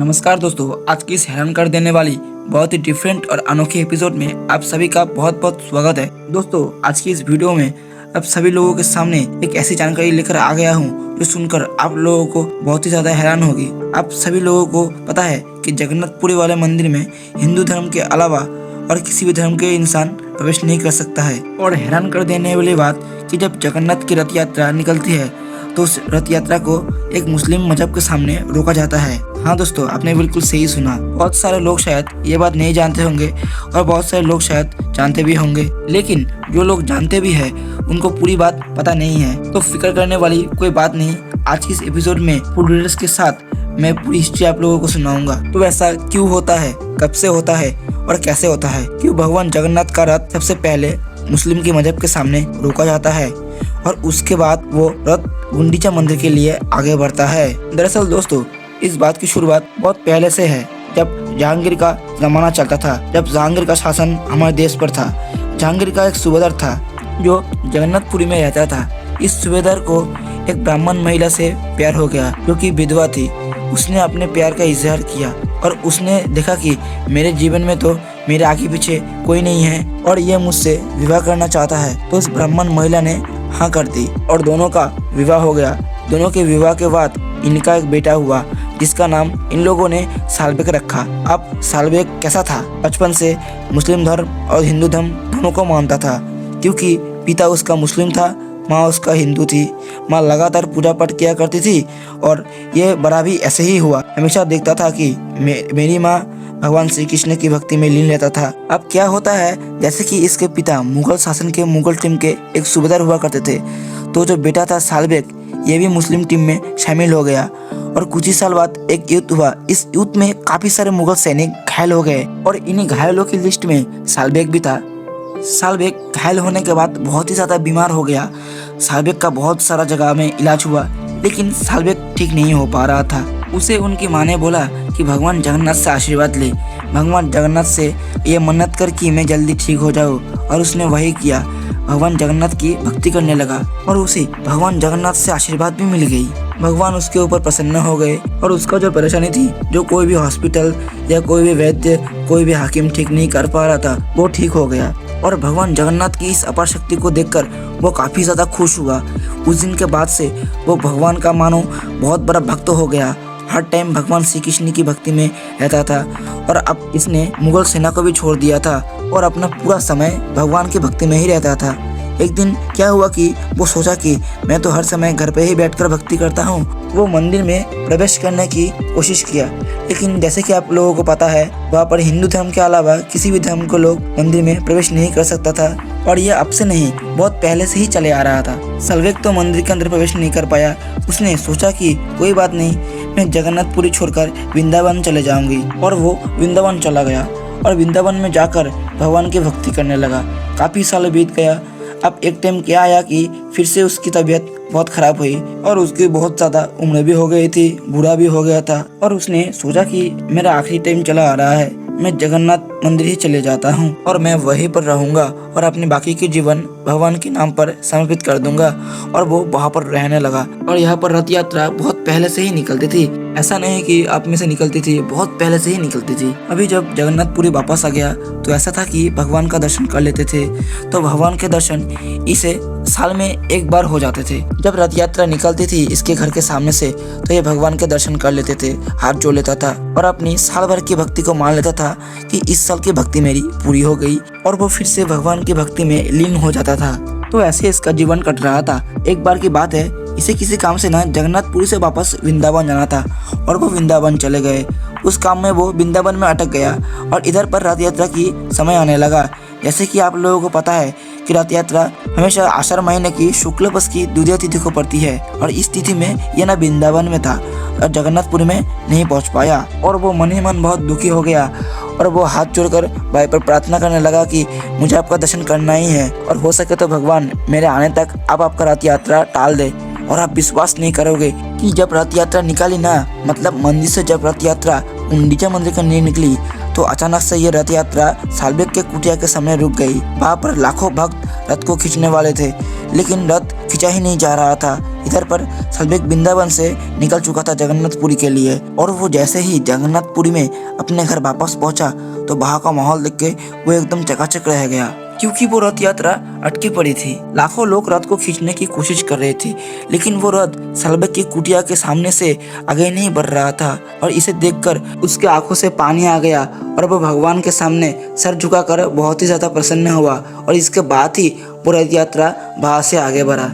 नमस्कार दोस्तों, आज की इस हैरान कर देने वाली बहुत ही डिफरेंट और अनोखे एपिसोड में आप सभी का बहुत बहुत स्वागत है। दोस्तों, आज की इस वीडियो में आप सभी लोगों के सामने एक ऐसी जानकारी लेकर आ गया हूँ जो सुनकर आप लोगों को बहुत ही ज्यादा हैरान होगी। आप सभी लोगों को पता है कि जगन्नाथपुरी वाले मंदिर में हिंदू धर्म के अलावा और किसी भी धर्म के इंसान प्रवेश नहीं कर सकता है। और हैरान कर देने वाली बात कि जब जगन्नाथ की रथ यात्रा निकलती है तो उस रथ यात्रा को एक मुस्लिम मजहब के सामने रोका जाता है। हाँ दोस्तों, आपने बिल्कुल सही सुना। बहुत सारे लोग शायद ये बात नहीं जानते होंगे और बहुत सारे लोग शायद जानते भी होंगे, लेकिन जो लोग जानते भी हैं उनको पूरी बात पता नहीं है। तो फिक्र करने वाली कोई बात नहीं। आज की इस एपिसोड में फुल डिटेल्स के साथ मैं पूरी हिस्ट्री आप लोगों को सुनाऊंगा। तो ऐसा क्यों होता है, कब से होता है और कैसे होता है, क्यों भगवान जगन्नाथ का रथ सबसे पहले मुस्लिम के मजहब के सामने रोका जाता है और उसके बाद वो रथ गुंडीचा मंदिर के लिए आगे बढ़ता है। दरअसल दोस्तों, इस बात की शुरुआत बहुत पहले से है, जब जहांगीर का जमाना चलता था, जब जहांगीर का शासन हमारे देश पर था। जहांगीर का एक सूबेदार था जो जगन्नाथपुरी में रहता था। इस सूबेदार को एक ब्राह्मण महिला से प्यार हो गया जो कि विधवा थी। उसने अपने प्यार का इजहार किया और उसने देखा कि मेरे जीवन में तो मेरे आगे पीछे कोई नहीं है और ये मुझसे विवाह करना चाहता है। तो उस ब्राह्मण महिला ने हाँ कर दी और दोनों का विवाह हो गया। दोनों के विवाह के बाद इनका एक बेटा हुआ जिसका नाम इन लोगों ने सालबेग रखा। अब सालबेग कैसा था? बचपन से मुस्लिम धर्म और हिंदू धर्म दोनों को मानता था, क्योंकि पिता उसका मुस्लिम था, माँ उसका हिंदू थी। माँ लगातार पूजा पाठ किया करती थी और ये बड़ा भी ऐसे ही हुआ। हमेशा देखता था कि मेरी माँ भगवान श्री कृष्ण की भक्ति में लीन रहता था। अब क्या होता है, जैसे कि इसके पिता मुगल शासन के मुगल टीम के एक सूबेदार हुआ करते थे, तो जो बेटा था सालबेग ये भी मुस्लिम टीम में शामिल हो गया। और कुछ ही साल बाद एक युद्ध हुआ। इस युद्ध में काफी सारे मुगल सैनिक घायल हो गए और इन्हीं घायलों की लिस्ट में सालबेग भी था। सालबेग घायल होने के बाद बहुत ही ज्यादा बीमार हो गया। सालबेग का बहुत सारा जगह में इलाज हुआ, लेकिन सालबेग ठीक नहीं हो पा रहा था। उसे उनकी माँ ने बोला कि भगवान जगन्नाथ से आशीर्वाद ले, भगवान जगन्नाथ से ये मन्नत कर कि मैं जल्दी ठीक हो जाऊँ। और उसने वही किया। भगवान जगन्नाथ की भक्ति करने लगा और उसे भगवान जगन्नाथ से आशीर्वाद भी मिल गई। भगवान उसके ऊपर प्रसन्न हो गए और उसका जो परेशानी थी, जो कोई भी हॉस्पिटल या कोई भी वैद्य, कोई भी हाकिम ठीक नहीं कर पा रहा था, वो ठीक हो गया। और भगवान जगन्नाथ की इस अपार शक्ति को देखकर वो काफी ज्यादा खुश हुआ। उस दिन के बाद से वो भगवान का मानो बहुत बड़ा भक्त हो गया। हर टाइम भगवान श्री कृष्ण की भक्ति में रहता था और अब इसने मुगल सेना को भी छोड़ दिया था और अपना पूरा समय भगवान की भक्ति में ही रहता था। एक दिन क्या हुआ कि वो सोचा कि मैं तो हर समय घर पे ही बैठकर भक्ति करता हूँ। वो मंदिर में प्रवेश करने की कोशिश किया, लेकिन जैसे कि आप लोगों को पता है, वहाँ पर हिंदू धर्म के अलावा किसी भी धर्म को लोग मंदिर में प्रवेश नहीं कर सकता था। और यह अब से नहीं, बहुत पहले से ही चले आ रहा था। सालबेग तो मंदिर के अंदर प्रवेश नहीं कर पाया। उसने सोचा कि कोई बात नहीं, मैं जगन्नाथपुरी छोड़कर वृंदावन चले जाऊंगी। और वो वृंदावन चला गया और वृंदावन में जाकर भगवान की भक्ति करने लगा। काफी साल बीत गया। अब एक टाइम क्या आया कि फिर से उसकी तबीयत बहुत खराब हुई और उसकी बहुत ज्यादा उम्र भी हो गई थी, बूढ़ा भी हो गया था। और उसने सोचा कि मेरा आखिरी टाइम चला आ रहा है, मैं जगन्नाथ मंदिर ही चले जाता हूँ और मैं वहीं पर रहूंगा और अपने बाकी के जीवन भगवान के नाम पर समर्पित कर दूंगा। और वो वहाँ पर रहने लगा। और यहाँ पर रथ यात्रा बहुत पहले से ही निकलती थी। ऐसा नहीं कि आप में से निकलती थी, बहुत पहले से ही निकलती थी। अभी जब जगन्नाथपुरी वापस आ गया तो ऐसा था कि भगवान का दर्शन कर लेते थे। तो भगवान के दर्शन इसे साल में एक बार हो जाते थे। जब रथ यात्रा निकलती थी इसके घर के सामने से, तो ये भगवान के दर्शन कर लेते थे, हाथ जोड़ लेता था और अपनी साल भर की भक्ति को मान लेता था कि इस साल की भक्ति मेरी पूरी हो गई। और वो फिर से भगवान की भक्ति में लीन हो जाता था। तो ऐसे इसका जीवन कट रहा था। एक बार की बात है, इसे किसी काम से ना जगन्नाथपुरी से वापस वृंदावन जाना था और वो वृंदावन चले गए। उस काम में वो वृंदावन में अटक गया और इधर पर रथ यात्रा की समय आने लगा। जैसे कि आप लोगों को पता है कि रथ यात्रा हमेशा आषाढ़ महीने की शुक्ल पक्ष की द्वितीय तिथि को पड़ती है और इस तिथि में यह ना वृंदावन में था और जगन्नाथपुरी में नहीं पहुंच पाया। और वो मन ही मन बहुत दुखी हो गया और वो हाथ जोड़कर भाई पर प्रार्थना करने लगा कि मुझे आपका दर्शन करना ही है और हो सके तो भगवान मेरे आने तक आप आपका रथ यात्रा टाल दे। और आप विश्वास नहीं करोगे कि जब रथ यात्रा निकाली ना, मतलब मंदिर से जब रथ यात्रा गुंडीचा मंदिर के लिए निकली, तो अचानक से ये रथ यात्रा सालबेग के कुटिया के सामने रुक गई। वहाँ पर लाखों भक्त रथ को खींचने वाले थे, लेकिन रथ खींचा ही नहीं जा रहा था। इधर पर सलबेग वृंदावन से निकल चुका था जगन्नाथपुरी के लिए, और वो जैसे ही जगन्नाथपुरी में अपने घर वापस पहुंचा तो वहाँ का माहौल देख के वो एकदम चकाचक रह गया, क्योंकि वो रथ यात्रा अटकी पड़ी थी। लाखों लोग रथ को खींचने की कोशिश कर रहे थे, लेकिन वो रथ सलबेग की कुटिया के सामने से आगे नहीं बढ़ रहा था, और इसे देखकर उसके आंखों से पानी आ गया और वो भगवान के सामने सर झुकाकर बहुत ही ज्यादा प्रसन्न हुआ, और इसके बाद ही वो रथ यात्रा वहां से आगे बढ़ा।